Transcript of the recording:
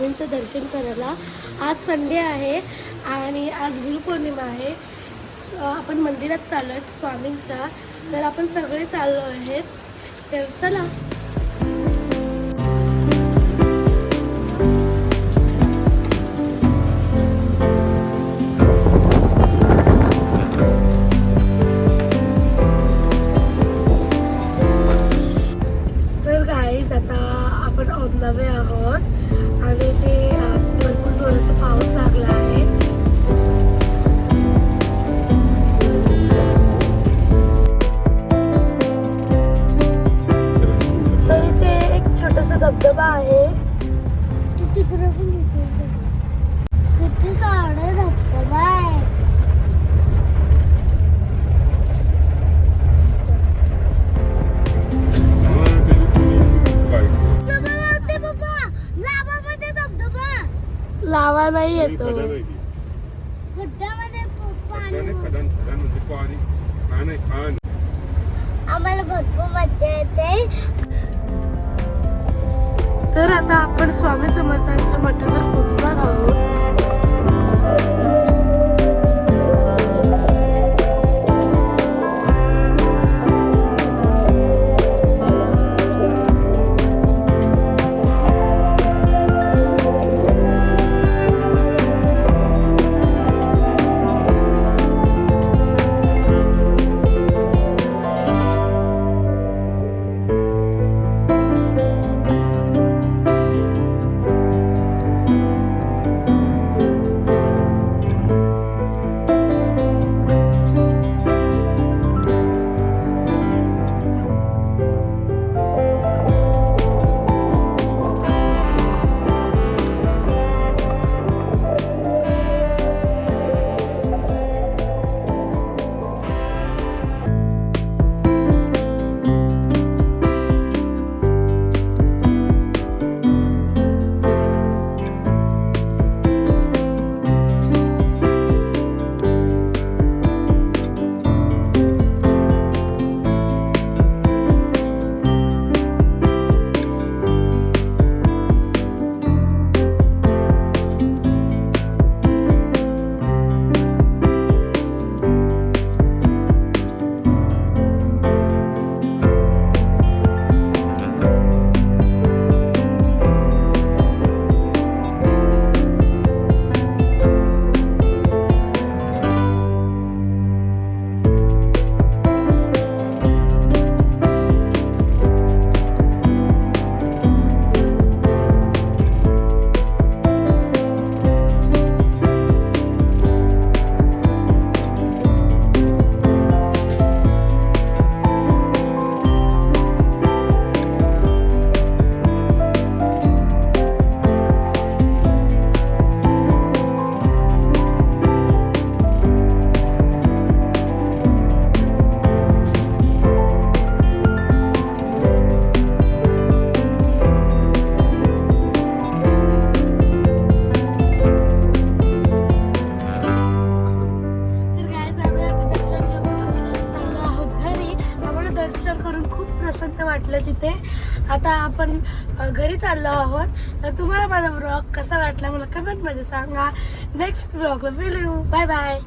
स्वामींचं दर्शन करायला। आज संडे आहे आणि आज गुरुपौर्णिमा आहे। आपण मंदिरात चाललो आहे स्वामींच्या, तर आपण सगळे चाललो आहेत, तर चला। तर गाईज आता आपण ऑन द वे आहोत आणि ते भरपूर जोराचा पाऊस लागला आहे। तर इथे एक छोटासा धबधबा आहे। तिकडे पण किती साडे धबधबा आहे। लावा नाही येतो, गड्ड्यामध्ये आम्हाला भरपूर मजा येते। तर आता आपण स्वामी समर्थांच्या मठावर पोहोचणार आहोत। वाटलं तिथे। आता आपण घरी चाललो आहोत। तर तुम्हाला माझा व्लॉग कसा वाटला मला कमेंट मध्ये सांगा। नेक्स्ट व्लॉगला भेटू, बाय बाय।